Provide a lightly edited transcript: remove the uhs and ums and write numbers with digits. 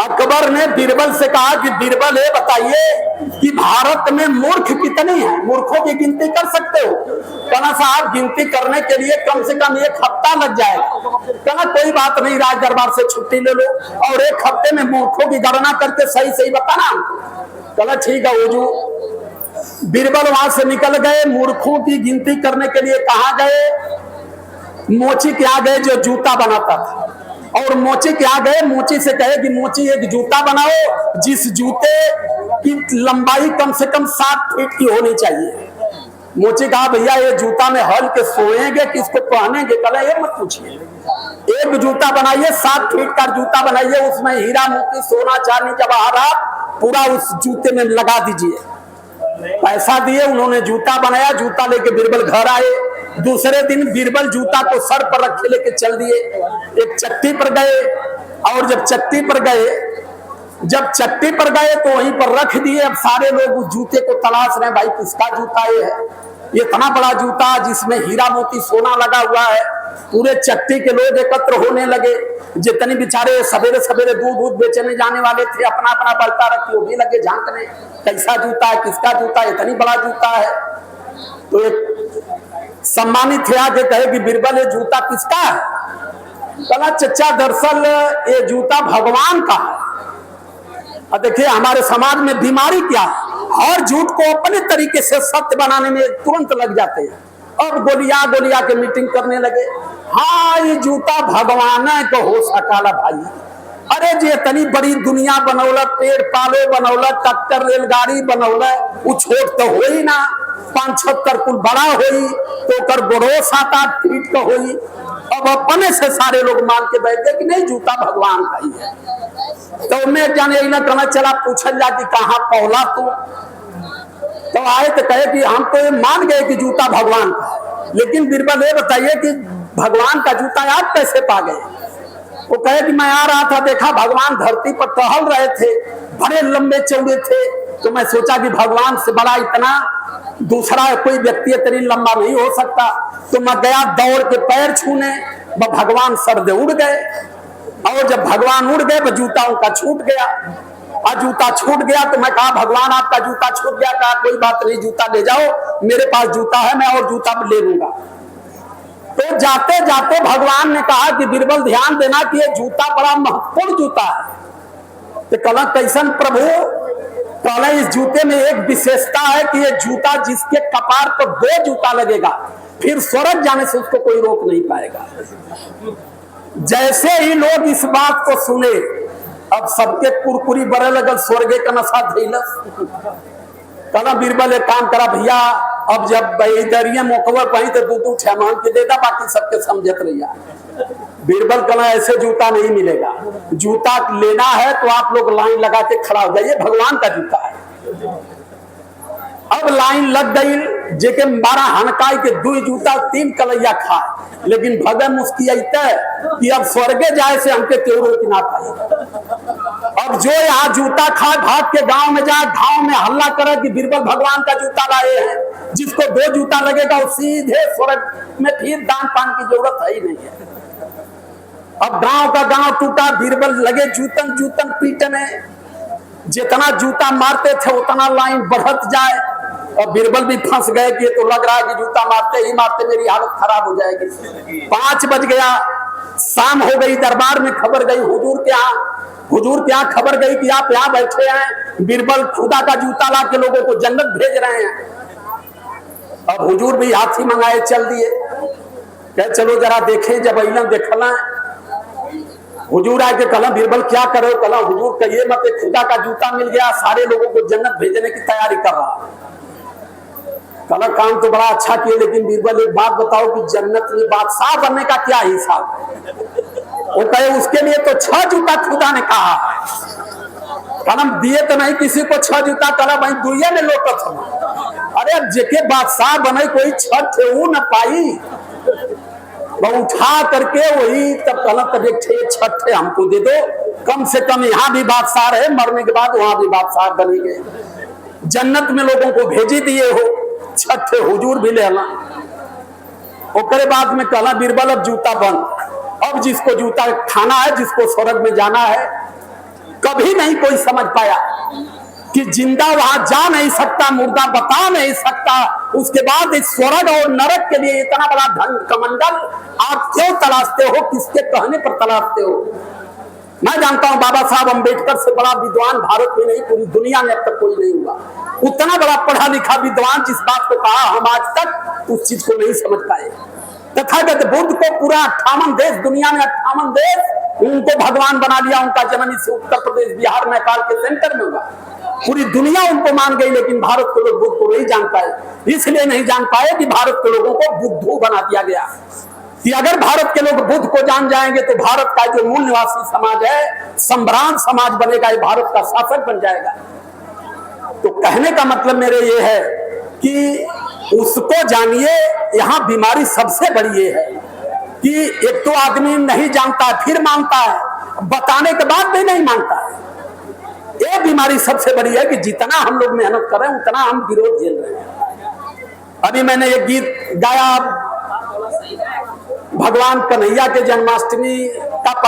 अकबर ने बीरबल से कहा कि बीरबल ये बताइए कि भारत में मूर्ख कितने हैं, मूर्खों की गिनती कर सकते हो? कहना साहब गिनती करने के लिए कम से कम 1 हफ्ता लग जाएगा। कहना कोई बात नहीं, राज दरबार से छुट्टी ले लो और 1 हफ्ते में मूर्खों की गणना करके सही सही बताना। कहना ठीक है हुजूर। बीरबल वहां से निकल गए, मूर्खों की गिनती करने के लिए कहा गए? मोची के यहाँ गए जो जूता बनाता था, और मोची के यहाँ गए, मोची से कहे कि मोची एक जूता बनाओ जिस जूते की लंबाई कम से कम 7 फीट की होनी चाहिए। मोची कहा भैया ये जूता में हल के सोएंगे कि इसको पहनेंगे? कहा ये मत पूछिए, एक जूता बनाइए, 7 फीट का जूता बनाइए, उसमें हीरा मोती सोना चांदी जवाहरात पूरा उस जूते में लगा दीजिए। पैसा दिए, उन्होंने जूता बनाया, जूता लेके बीरबल घर आए। दूसरे दिन बीरबल जूता को सर पर रखे लेके चल दिए, एक चट्टी पर गए, और जब चट्टी पर गए तो वहीं पर रख दिए। अब सारे लोग उस जूते को तलाश रहे, भाई किसका जूता ये है? ये इतना बड़ा जूता जिसमें हीरा मोती सोना लगा हुआ है। पूरे चट्टी के लोग एकत्र होने लगे, जितने बेचारे सवेरे सवेरे दूध बेचने जाने वाले थे अपना अपना बलता रख वो भी लगे झांकने, कैसा जूता है, किसका जूता है, इतनी बड़ा जूता है। तो एक सम्मानित थे आके कहे कि बीरबल ये जूता किसका है? कहा चचा दरअसल ये जूता भगवान का है। और देखिए हमारे समाज में बीमारी क्या है, हर झूठ को अपने तरीके से सत्य बनाने में तुरंत लग जाते हैं और गोलिया के मीटिंग करने लगे। हाँ ये जूता भगवान है को हो सकाला भाई, अरे जे इतनी बड़ी दुनिया बनौलत, पेड़ पालो बनौलत, ट्रैक्टर रेलगाड़ी बनौलत, वो छोट तो हो ही ना, 5-76 कुल बड़ा होई तो कर गोड़ो 7-8 फीट का होई। अब अपने से सारे लोग मान के बैठ गए कि नहीं जूता भगवान का ही है। तो मैं जाने ना कहना चला पूछल जा कि कहाँ पौला तू? तो आए तो कहे कि हम तो ये मान गए कि जूता भगवान का है, लेकिन बीरबल ये बताइए कि भगवान का जूता आप कैसे पा गए? वो कहे कि मैं आ रहा था, देखा भगवान धरती पर टहल रहे थे, बड़े लंबे चौड़े थे, तो मैं सोचा कि भगवान से बड़ा इतना दूसरा कोई व्यक्ति इतनी लंबा नहीं हो सकता। तो मैं गया दौड़ के पैर छूने, भगवान सर दे उड़ गए, और जब भगवान उड़ गए तो जूता उनका छूट गया। और जूता छूट गया तो मैं कहा भगवान आपका जूता छूट गया? कहा कोई बात नहीं, जूता ले जाओ, मेरे पास जूता है, मैं और जूता ले लूंगा। तो जाते जाते भगवान ने कहा कि बीरबल ध्यान देना कि ये जूता बड़ा महत्वपूर्ण जूता है। तो कला कैसन प्रभु? कला इस जूते में एक विशेषता है कि ये जूता जिसके कपार पर 2 जूता लगेगा फिर स्वर्ग जाने से उसको कोई रोक नहीं पाएगा। जैसे ही लोग इस बात को सुने अब सबके कुरकुरी बड़े लगल, स्वर्गे का नशा धैलस। कहना बीरबल एक काम करा भैया, अब जब इधरिया मोकवर पही तो 2-2 ठेमान के देता, बाकी सबके समझत रहिया। बीरबल कहना ऐसे जूता नहीं मिलेगा, जूता लेना है तो आप लोग लाइन लगा के खड़ा हो जाइए, भगवान का जूता है। अब लाइन लग गई, जेके 12 हनकाई के 2 जूता 3 कलैया खाए, लेकिन भगन मुस्कियाते कि अब स्वर्गे जाए से हमके केहू रोक ना पाए। अब जो यहाँ जूता खा भाग के गांव में जाए, गांव में हल्ला करे कि बीरबल भगवान का जूता लाए हैं, जिसको 2 जूता लगेगा वो सीधे स्वर्ग में, फिर दान पान की जरूरत है ही नहीं है। अब गांव का गांव टूटा, बीरबल लगे जूतन पीटने, जितना जूता मारते थे उतना लाइन बढ़त जाए, और बीरबल भी फंस गए कि ये तो लग रहा है कि जूता मारते ही मारते मेरी हालत खराब हो जाएगी। 5 बज गया, शाम हो गई, दरबार में खबर गई हुजूर के यहाँ खबर गई कि आप यहाँ बैठे हैं, बीरबल खुदा का जूता ला के लोगों को जन्नत भेज रहे हैं। अब हुजूर भी हाथी मंगाए चल दिए, कहे चलो जरा देखे। जब अइला देखला, हुजूर आके कहला बीरबल क्या करो? कहला हुजूर कहिए मत, खुदा का जूता मिल गया, सारे लोगों को जन्नत भेजने की तैयारी कर रहा। कहला काम तो बड़ा अच्छा किए, लेकिन बीरबल एक बात बताओ कि जन्नत में बादशाह बनने का क्या हिसाब है? वो कहे उसके लिए तो 6 जूता खुदा ने कहा है। कहना दिए तो नहीं किसी को 6 जूता, कहला भाई दुनिया में लोकत हो। अरे जेके बादशाह बने कोई 6 थे वो न पाई, वो उठा करके वही तब कहना तब एक 6 हमको दे दो, कम से कम यहाँ भी बादशाह रहे, मरने के बाद वहां भी बादशाह बनेंगे। जन्नत में लोगों को भेजी दिए हो, 6 हुजूर भी लेना। ओकरे बाद में कहला बीरबल अब जूता बंद, अब जिसको जूता खाना है, जिसको स्वर्ग में जाना है कभी नहीं कोई समझ पाया कि जिंदा वहां जा नहीं सकता, मुर्दा बता नहीं सकता। उसके बाद इस स्वर्ग और नरक के लिए इतना बड़ा धन कमंडल आप क्यों तलाशते हो, किसके कहने पर तलाशते हो? मैं जानता हूं बाबा साहब अंबेडकर से बड़ा विद्वान भारत में नहीं, पूरी दुनिया में अब तक कोई नहीं हुआ। उतना बड़ा पढ़ा लिखा विद्वान जिस बात को कहा, हम आज तक उस चीज को नहीं समझ पाए। तथागत बुद्ध को पूरा 58 देश, दुनिया में 58 देश उनको भगवान बना लिया। उनका जन्म इस उत्तर प्रदेश, बिहार, नेपाल के सेंटर में हुआ। पूरी दुनिया उनको मान गई, लेकिन भारत के लोग बुद्ध को नहीं जान पाए। इसलिए नहीं जान पाए कि भारत के लोगों को बुद्धू बना दिया गया। कि अगर भारत के लोग बुद्ध को जान जाएंगे तो भारत का जो मूल निवासी समाज है, संभ्रांत समाज बनेगा, ये भारत का शासक बन जाएगा। तो कहने का मतलब मेरे ये है कि उसको जानिए। यहाँ बीमारी सबसे बड़ी ये है कि एक तो आदमी नहीं जानता, फिर मानता है, बताने के बाद भी नहीं मानता है। ये बीमारी सबसे बड़ी है कि जितना हम लोग मेहनत कर रहे हैं उतना हम विरोध झेल रहे हैं। अभी मैंने एक गीत गाया, भगवान कन्हैया के जन्माष्टमी का